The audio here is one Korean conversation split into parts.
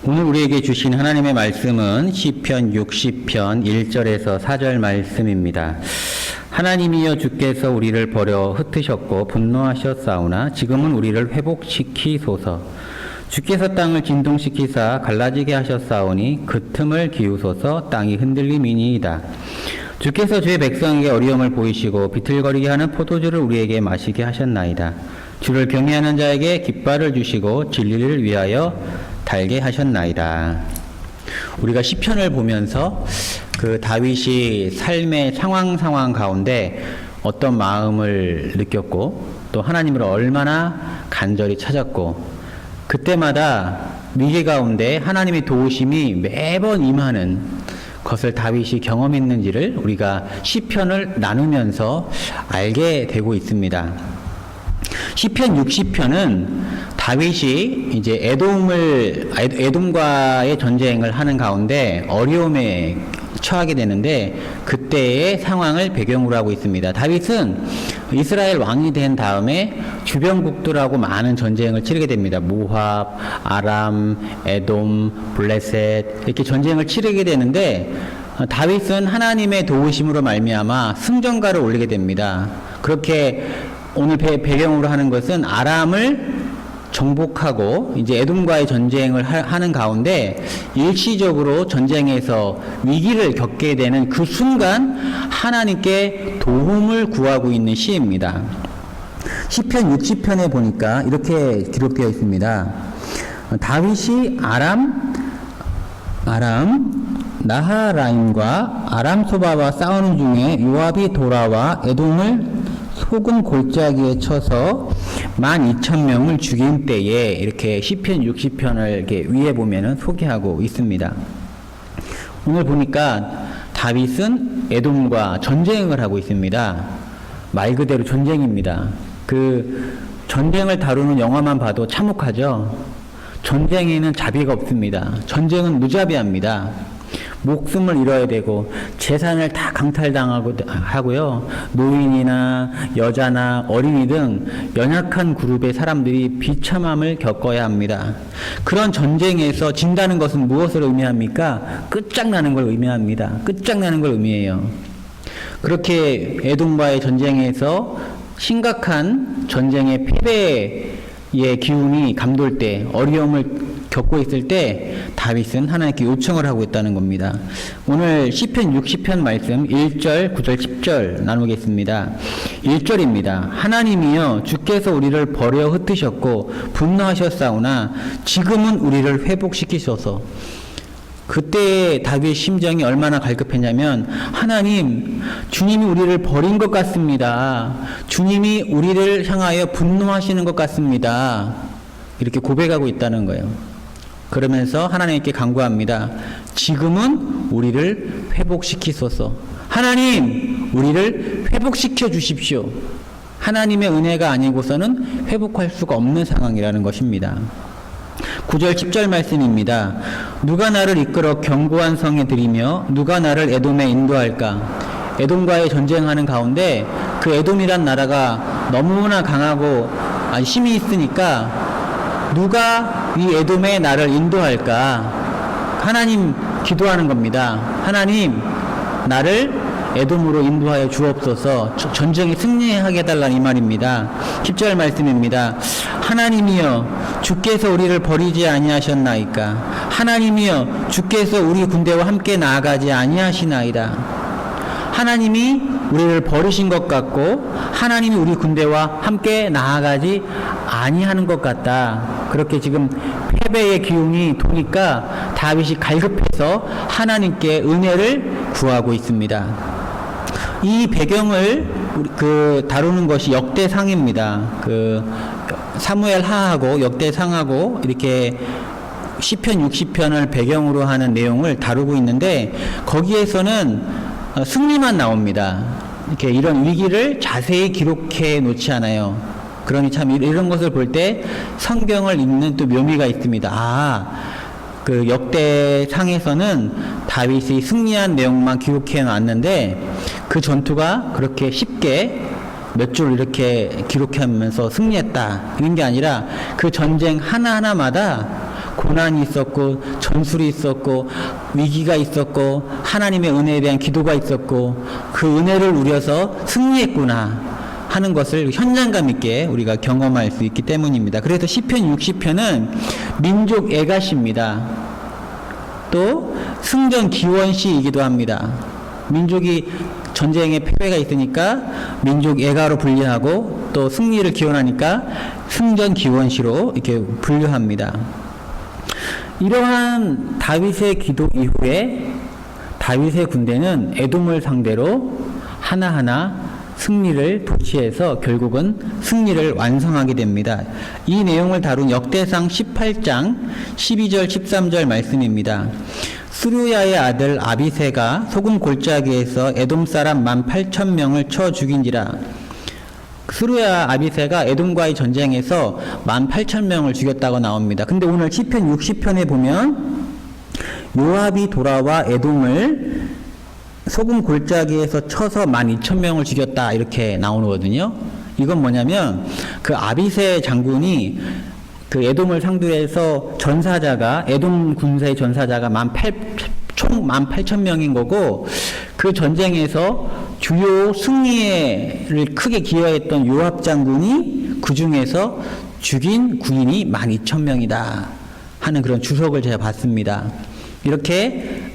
오늘 우리에게 주신 하나님의 말씀은 시편 60편 1절에서 4절 말씀입니다. 하나님이여 주께서 우리를 버려 흩으셨고 분노하셨사오나 지금은 우리를 회복시키소서. 주께서 땅을 진동시키사 갈라지게 하셨사오니 그 틈을 기우소서. 땅이 흔들림이니이다. 주께서 주의 백성에게 어려움을 보이시고 비틀거리게 하는 포도주를 우리에게 마시게 하셨나이다. 주를 경외하는 자에게 깃발을 주시고 진리를 위하여 달게 하셨나이다. 우리가 시편을 보면서 그 다윗이 삶의 상황 가운데 어떤 마음을 느꼈고 또 하나님을 얼마나 간절히 찾았고 그때마다 위기 가운데 하나님의 도우심이 매번 임하는 것을 다윗이 경험했는지를 우리가 시편을 나누면서 알게 되고 있습니다. 시편 60편은 다윗이 이제 에돔과의 전쟁을 하는 가운데 어려움에 처하게 되는데 그때의 상황을 배경으로 하고 있습니다. 다윗은 이스라엘 왕이 된 다음에 주변국들하고 많은 전쟁을 치르게 됩니다. 모압, 아람, 에돔, 블레셋 이렇게 전쟁을 치르게 되는데 다윗은 하나님의 도우심으로 말미암아 승전가를 올리게 됩니다. 그렇게 오늘 배경으로 하는 것은 아람을 정복하고 이제 에돔과의 전쟁을 하는 가운데 일시적으로 전쟁에서 위기를 겪게 되는 그 순간 하나님께 도움을 구하고 있는 시입니다. 시편 60편에 보니까 이렇게 기록되어 있습니다. 다윗이 아람 나하라임과 아람 소바와 싸우는 중에 요압이 돌아와 에돔을 소금 골짜기에 쳐서 12,000명을 죽인 때에 이렇게 시편 60편을 이렇게 위에 보면은 소개하고 있습니다. 오늘 보니까 다윗은 에돔과 전쟁을 하고 있습니다. 말 그대로 전쟁입니다. 그 전쟁을 다루는 영화만 봐도 참혹하죠. 전쟁에는 자비가 없습니다. 전쟁은 무자비합니다. 목숨을 잃어야 되고 재산을 다 강탈당하고요. 노인이나 여자나 어린이 등 연약한 그룹의 사람들이 비참함을 겪어야 합니다. 그런 전쟁에서 진다는 것은 무엇을 의미합니까? 끝장나는 걸 의미합니다. 끝장나는 걸 의미해요. 그렇게 에돔과의 전쟁에서 심각한 전쟁의 패배의 기운이 감돌 때 어려움을 겪고 있을 때 다윗은 하나님께 요청을 하고 있다는 겁니다. 오늘 시편 60편 말씀 1절, 9절, 10절 나누겠습니다. 1절입니다. 하나님이여 주께서 우리를 버려 흩으셨고 분노하셨사오나 지금은 우리를 회복시키소서. 그때의 다윗의 심정이 얼마나 갈급했냐면 하나님, 주님이 우리를 버린 것 같습니다. 주님이 우리를 향하여 분노하시는 것 같습니다. 이렇게 고백하고 있다는 거예요. 그러면서 하나님께 간구합니다. 지금은 우리를 회복시키소서. 하나님, 우리를 회복시켜 주십시오. 하나님의 은혜가 아니고서는 회복할 수가 없는 상황이라는 것입니다. 9절 10절 말씀입니다. 누가 나를 이끌어 견고한 성에 들이며 누가 나를 에돔에 인도할까? 에돔과의 전쟁하는 가운데 그 에돔이란 나라가 너무나 강하고 힘이 있으니까 누가 이 에돔에 나를 인도할까? 하나님 기도하는 겁니다. 하나님, 나를 에돔으로 인도하여 주옵소서. 전쟁에 승리하게 해달라는 이 말입니다. 10절 말씀입니다. 하나님이여 주께서 우리를 버리지 아니하셨나이까? 하나님이여 주께서 우리 군대와 함께 나아가지 아니하시나이다. 하나님이 우리를 버리신 것 같고 하나님이 우리 군대와 함께 나아가지 아니하는 것 같다. 그렇게 지금 패배의 기운이 도니까 다윗이 갈급해서 하나님께 은혜를 구하고 있습니다. 이 배경을 다루는 것이 역대상입니다. 사무엘 하하고 역대상하고 이렇게 시편 60편을 배경으로 하는 내용을 다루고 있는데 거기에서는 승리만 나옵니다. 이렇게 이런 위기를 자세히 기록해 놓지 않아요. 그러니 참 이런 것을 볼 때 성경을 읽는 또 묘미가 있습니다. 그 역대상에서는 다윗이 승리한 내용만 기록해 놨는데 그 전투가 그렇게 쉽게 몇 줄 이렇게 기록하면서 승리했다 이런 게 아니라 그 전쟁 하나하나마다 고난이 있었고 전술이 있었고 위기가 있었고 하나님의 은혜에 대한 기도가 있었고 그 은혜를 누려서 승리했구나 하는 것을 현장감 있게 우리가 경험할 수 있기 때문입니다. 그래서 시편 60편은 민족 애가시입니다. 또 승전 기원시이기도 합니다. 민족이 전쟁에 패배가 있으니까 민족 애가로 분류하고 또 승리를 기원하니까 승전 기원시로 이렇게 분류합니다. 이러한 다윗의 기도 이후에 다윗의 군대는 에돔을 상대로 하나하나 승리를 도취해서 결국은 승리를 완성하게 됩니다. 이 내용을 다룬 역대상 18장 12절 13절 말씀입니다. 수르야의 아들 아비새가 소금 골짜기에서 에돔 사람 18,000명을 쳐 죽인지라. 수르야 아비새가 에돔과의 전쟁에서 18,000명을 죽였다고 나옵니다. 근데 오늘 시편 60편에 보면 요압이 돌아와 에돔을 소금 골짜기에서 쳐서 12,000명을 죽였다 이렇게 나오거든요. 이건 뭐냐면 그 아비새 장군이 그 에돔을 상대로 해서 전사자가 에돔 군사의 전사자가 총 18,000명인 거고 그 전쟁에서 주요 승리를 크게 기여했던 요압 장군이 그 중에서 죽인 군인이 12,000명이다 하는 그런 주석을 제가 봤습니다. 이렇게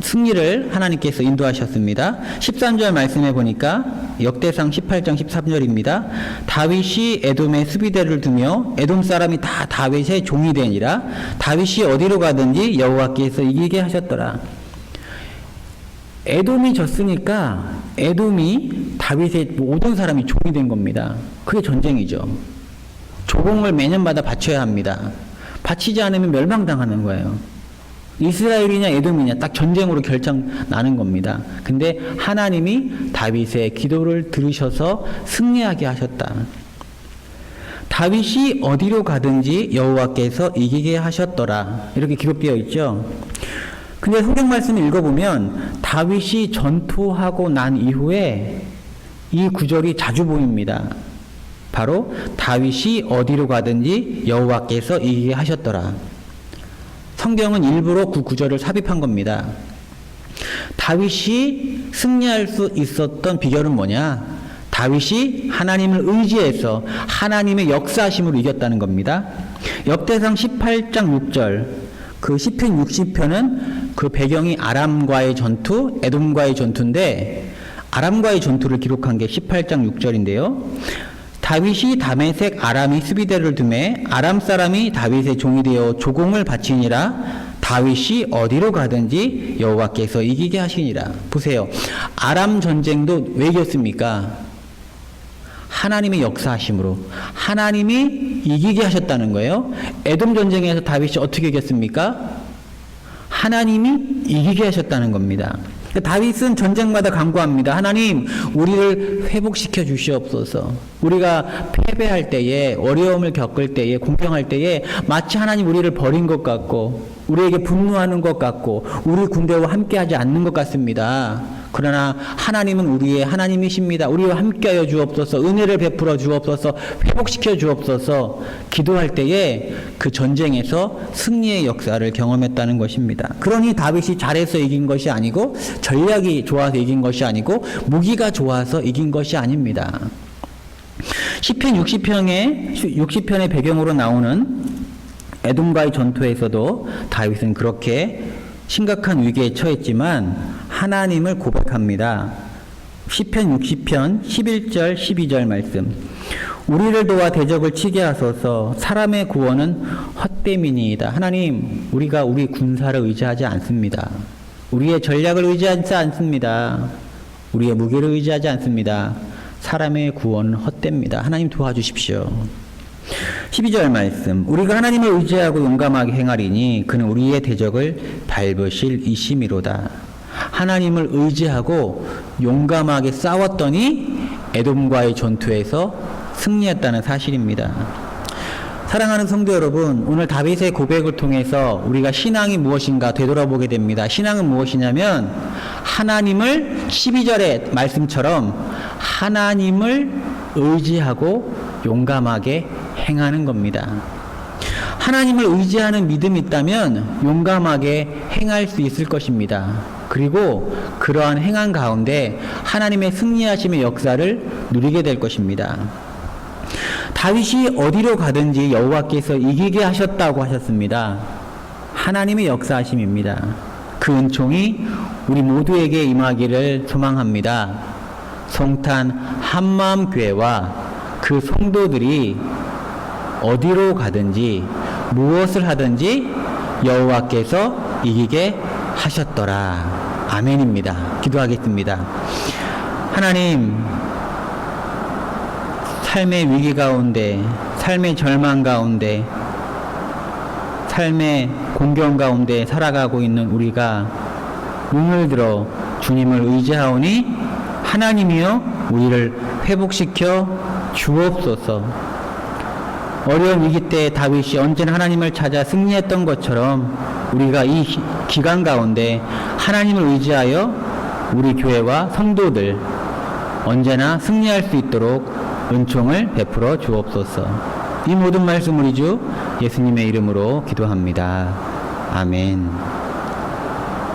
승리를 하나님께서 인도하셨습니다. 13절 말씀해 보니까 역대상 18장 13절입니다. 다윗이 에돔에 수비대를 두며 에돔 사람이 다 다윗의 종이 되니라. 다윗이 어디로 가든지 여호와께서 이기게 하셨더라. 에돔이 졌으니까 에돔이 다윗의 모든 사람이 종이 된 겁니다. 그게 전쟁이죠. 조공을 매년마다 바쳐야 합니다. 바치지 않으면 멸망당하는 거예요. 이스라엘이냐 에돔이냐 딱 전쟁으로 결정 나는 겁니다. 근데 하나님이 다윗의 기도를 들으셔서 승리하게 하셨다. 다윗이 어디로 가든지 여호와께서 이기게 하셨더라. 이렇게 기록되어 있죠. 근데 성경 말씀을 읽어보면 다윗이 전투하고 난 이후에 이 구절이 자주 보입니다. 바로 다윗이 어디로 가든지 여호와께서 이기게 하셨더라. 성경은 일부러 그 구절을 삽입한 겁니다. 다윗이 승리할 수 있었던 비결은 뭐냐? 다윗이 하나님을 의지해서 하나님의 역사심으로 이겼다는 겁니다. 역대상 18장 6절, 그 시편 60편은 그 배경이 아람과의 전투, 에돔과의 전투인데 아람과의 전투를 기록한 게 18장 6절인데요. 다윗이 다메섹 아람이 수비대를 두매 아람 사람이 다윗의 종이 되어 조공을 바치니라. 다윗이 어디로 가든지 여호와께서 이기게 하시니라. 보세요. 아람 전쟁도 왜 이겼습니까? 하나님의 역사하심으로 하나님이 이기게 하셨다는 거예요. 에돔 전쟁에서 다윗이 어떻게 이겼습니까? 하나님이 이기게 하셨다는 겁니다. 다윗은 전쟁마다 간구합니다. 하나님, 우리를 회복시켜 주시옵소서. 우리가 패배할 때에, 어려움을 겪을 때에, 공경할 때에 마치 하나님 우리를 버린 것 같고 우리에게 분노하는 것 같고 우리 군대와 함께하지 않는 것 같습니다. 그러나 하나님은 우리의 하나님이십니다. 우리와 함께하여 주옵소서. 은혜를 베풀어 주옵소서. 회복시켜 주옵소서. 기도할 때에 그 전쟁에서 승리의 역사를 경험했다는 것입니다. 그러니 다윗이 잘해서 이긴 것이 아니고 전략이 좋아서 이긴 것이 아니고 무기가 좋아서 이긴 것이 아닙니다. 시편 60편의 배경으로 나오는 에돔과의 전투에서도 다윗은 그렇게 심각한 위기에 처했지만 하나님을 고백합니다. 시편 60편 11절 12절 말씀. 우리를 도와 대적을 치게 하소서. 사람의 구원은 헛됨이니이다. 하나님, 우리가 우리 군사를 의지하지 않습니다. 우리의 전략을 의지하지 않습니다. 우리의 무기를 의지하지 않습니다. 사람의 구원은 헛됩니다. 하나님 도와주십시오. 12절 말씀. 우리가 하나님을 의지하고 용감하게 행하리니 그는 우리의 대적을 밟으실 이심이로다. 하나님을 의지하고 용감하게 싸웠더니 에돔과의 전투에서 승리했다는 사실입니다. 사랑하는 성도 여러분, 오늘 다윗의 고백을 통해서 우리가 신앙이 무엇인가 되돌아보게 됩니다. 신앙은 무엇이냐면 하나님을 12절의 말씀처럼 하나님을 의지하고 용감하게 행하는 겁니다. 하나님을 의지하는 믿음이 있다면 용감하게 행할 수 있을 것입니다. 그리고 그러한 행한 가운데 하나님의 승리하심의 역사를 누리게 될 것입니다. 다윗이 어디로 가든지 여호와께서 이기게 하셨다고 하셨습니다. 하나님의 역사하심입니다. 그 은총이 우리 모두에게 임하기를 소망합니다. 성탄 한마음교회와 그 성도들이 어디로 가든지 무엇을 하든지 여호와께서 이기게 하셨더라. 아멘입니다. 기도하겠습니다. 하나님, 삶의 위기 가운데, 삶의 절망 가운데, 삶의 공경 가운데 살아가고 있는 우리가 눈을 들어 주님을 의지하오니 하나님이여 우리를 회복시켜 주옵소서. 어려운 위기 때 다윗이 언제나 하나님을 찾아 승리했던 것처럼 우리가 이 기간 가운데 하나님을 의지하여 우리 교회와 성도들 언제나 승리할 수 있도록 은총을 베풀어 주옵소서. 이 모든 말씀 우리 주 예수님의 이름으로 기도합니다. 아멘.